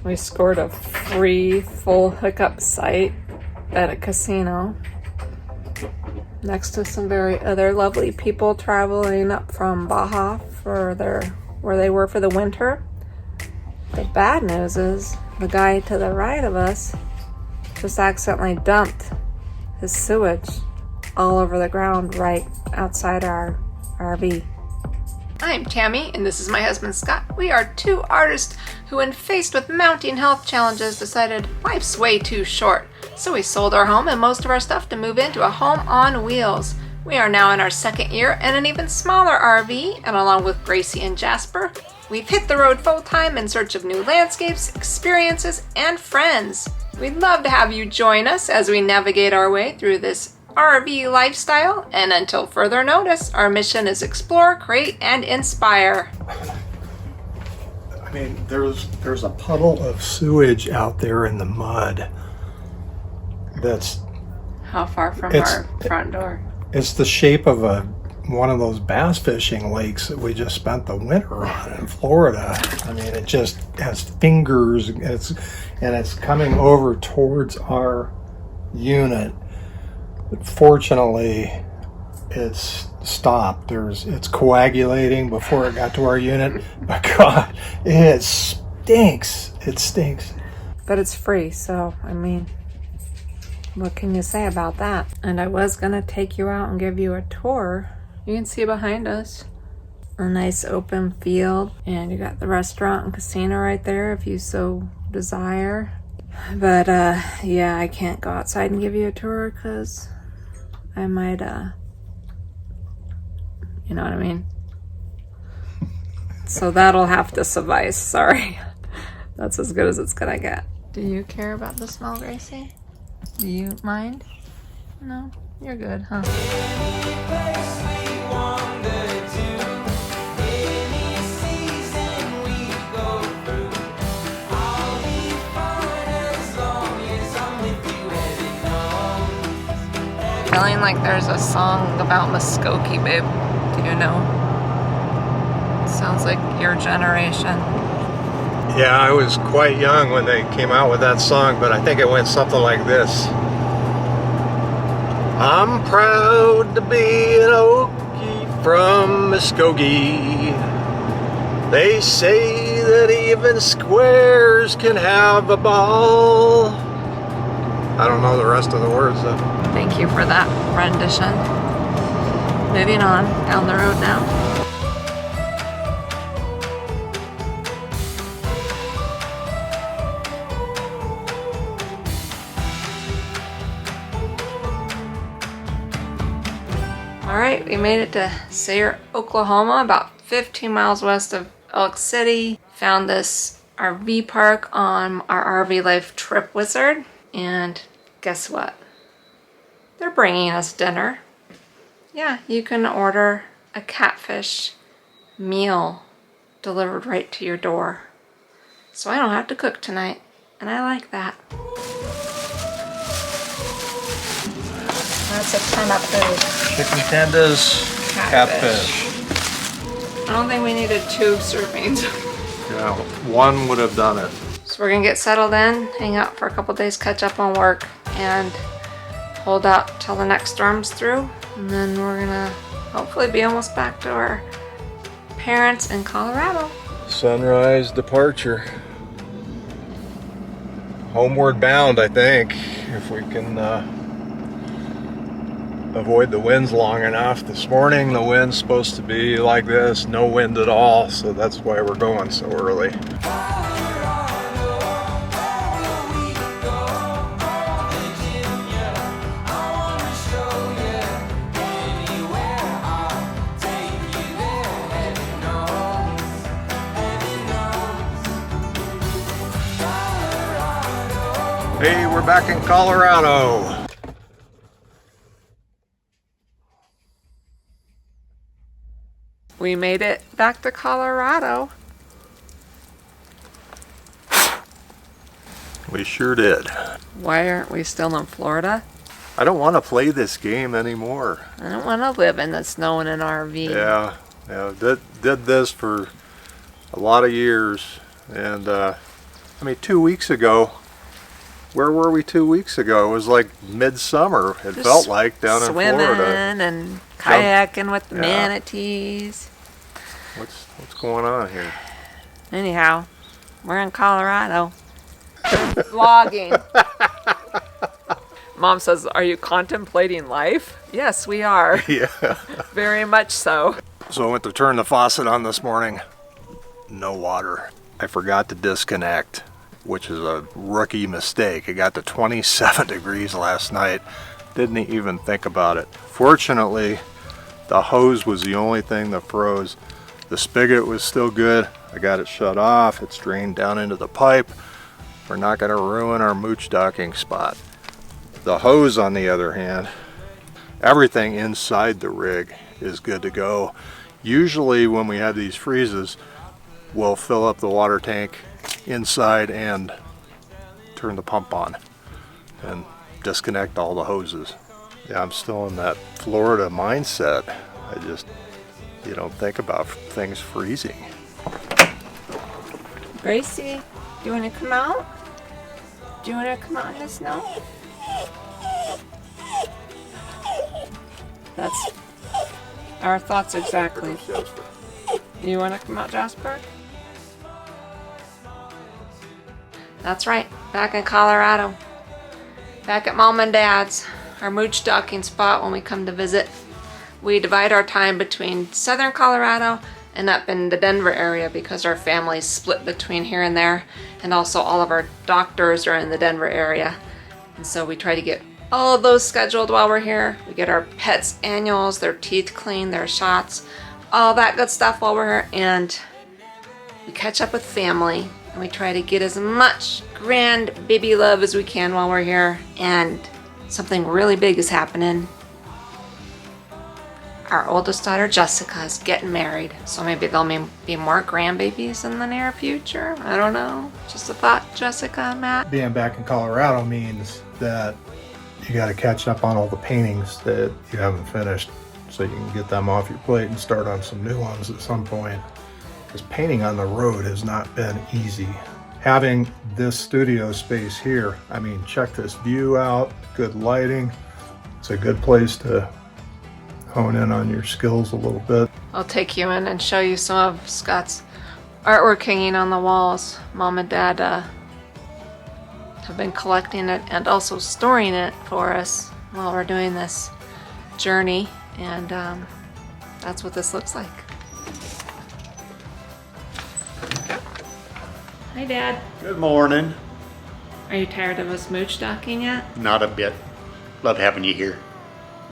We scored a free full hookup site at a casino next to some very other lovely people traveling up from Baja for where they were for the winter. The bad news is the guy to the right of us just accidentally dumped his sewage all over the ground right outside our RV. I'm Tammy, and this is my husband Scott. We are two artists who, when faced with mounting health challenges, decided life's way too short. So we sold our home and most of our stuff to move into a home on wheels. We are now in our second year in an even smaller RV, and along with Gracie and Jasper, we've hit the road full time in search of new landscapes, experiences, and friends. We'd love to have you join us as we navigate our way through this RV lifestyle, and until further notice, our mission is explore, create, and inspire. I mean, there's a puddle of sewage out there in the mud. That's how far from our front door? It's the shape of one of those bass fishing lakes that we just spent the winter on in Florida. I mean, it just has fingers, and it's coming over towards our unit. But fortunately, it's stopped. It's coagulating before it got to our unit. But God, it stinks. It stinks. But it's free, so I mean, what can you say about that? And I was gonna take you out and give you a tour. You can see behind us a nice open field, and you got the restaurant and casino right there if you so desire. But yeah, I can't go outside and give you a tour because I might you know what I mean? So that'll have to suffice. Sorry. That's as good as it's gonna get. Do you care about the smell, Gracie? Do you mind? No? You're good, huh? Feeling like there's a song about Muskogee, babe. Do you know? Sounds like your generation. Yeah, I was quite young when they came out with that song, but I think it went something like this. I'm proud to be an Okie from Muskogee. They say that even squares can have a ball. I don't know the rest of the words though. Thank you for that rendition. Moving on down the road now. Alright, we made it to Sayre, Oklahoma, about 15 miles west of Elk City. Found this RV park on our RV Life Trip Wizard, and guess what? They're bringing us dinner. Yeah, you can order a catfish meal delivered right to your door. So I don't have to cook tonight, and I like that. That's a ton of food. Chicken tenders, catfish. I don't think we needed 2 servings. Yeah, one would have done it. So we're gonna get settled in, hang out for a couple days, catch up on work, and hold out till the next storm's through. And then we're gonna hopefully be almost back to our parents in Colorado. Sunrise departure. Homeward bound, I think, if we can avoid the winds long enough. This morning the wind's supposed to be like this, no wind at all, so that's why we're going so early. Hey, we're back in Colorado. We made it back to Colorado. We sure did. Why aren't we still in Florida? I don't want to play this game anymore. I don't want to live in the snow in an RV. Yeah, did this for a lot of years, and I mean, 2 weeks ago, where were we 2 weeks ago? It was like midsummer. It felt like down in Florida. Swimming and kayaking with the manatees. What's going on here? Anyhow, we're in Colorado. Vlogging. Mom says, "Are you contemplating life?" Yes, we are. Yeah. Very much so. So I went to turn the faucet on this morning. No water. I forgot to disconnect, which is a rookie mistake. It got to 27 degrees last night. Didn't even think about it. Fortunately, the hose was the only thing that froze. The spigot was still good. I got it shut off. It's drained down into the pipe. We're not going to ruin our mooch docking spot. The hose, on the other hand, everything inside the rig is good to go. Usually when we have these freezes, we'll fill up the water tank inside and turn the pump on and disconnect all the hoses. Yeah, I'm still in that Florida mindset. You don't think about things freezing. Gracie, do you want to come out? Do you want to come out in the snow? That's our thoughts exactly. You want to come out, Jasper? That's right, back in Colorado. Back at Mom and Dad's, our mooch docking spot when we come to visit. We divide our time between southern Colorado and up in the Denver area because our family's split between here and there, and also all of our doctors are in the Denver area. And so we try to get all of those scheduled while we're here. We get our pets' annuals, their teeth cleaned, their shots, all that good stuff while we're here, and we catch up with family, and we try to get as much grand baby love as we can while we're here. And something really big is happening. Our oldest daughter, Jessica, is getting married, so maybe there'll be more grandbabies in the near future. I don't know. Just a thought, Jessica and Matt. Being back in Colorado means that you got to catch up on all the paintings that you haven't finished so you can get them off your plate and start on some new ones at some point. Because painting on the road has not been easy. Having this studio space here, I mean, check this view out, good lighting. It's a good place to hone in on your skills a little bit. I'll take you in and show you some of Scott's artwork hanging on the walls. Mom and Dad have been collecting it and also storing it for us while we're doing this journey, and that's what this looks like. Hi, Dad. Good morning. Are you tired of us mooch docking yet? Not a bit. Love having you here.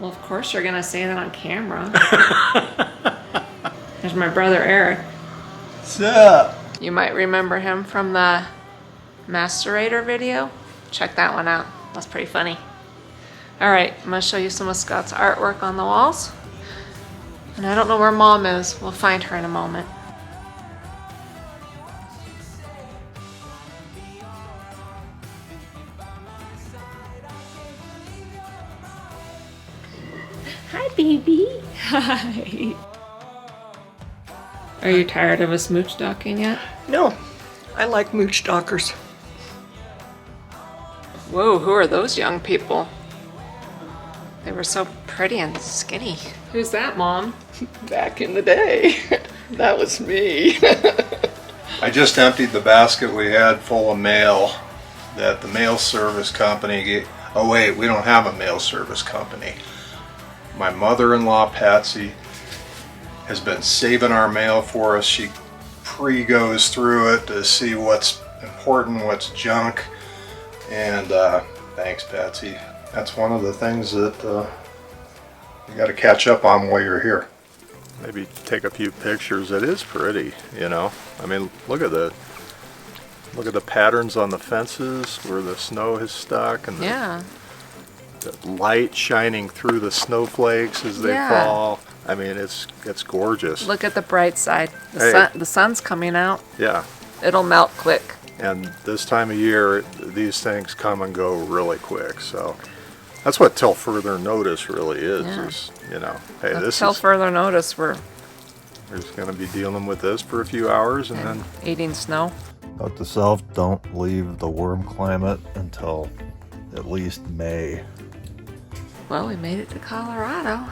Well, of course you're gonna say that on camera. There's my brother Eric. What's up? You might remember him from the Macerator video. Check that one out. That's pretty funny. Alright, I'm gonna show you some of Scott's artwork on the walls. And I don't know where Mom is. We'll find her in a moment. Hi, baby. Hi. Are you tired of us mooch docking yet? No, I like mooch dockers. Whoa, who are those young people? They were so pretty and skinny. Who's that, Mom? Back in the day, that was me. I just emptied the basket we had full of mail that the mail service company gave. Oh wait, we don't have a mail service company. My mother-in-law, Patsy, has been saving our mail for us. She pre-goes through it to see what's important, what's junk. And thanks, Patsy. That's one of the things that you got to catch up on while you're here. Maybe take a few pictures. It is pretty, you know. I mean, look at the patterns on the fences where the snow has stuck, and the light shining through the snowflakes as they fall. I mean, it's gorgeous. Look at the bright side. The sun's coming out. Yeah. It'll melt quick. And this time of year, these things come and go really quick. So that's what Til Further Notice really is. Yeah. Is, you know, hey, Till further notice, we're just going to be dealing with this for a few hours and then eating snow. Note to self, don't leave the warm climate until at least May. Well, we made it to Colorado.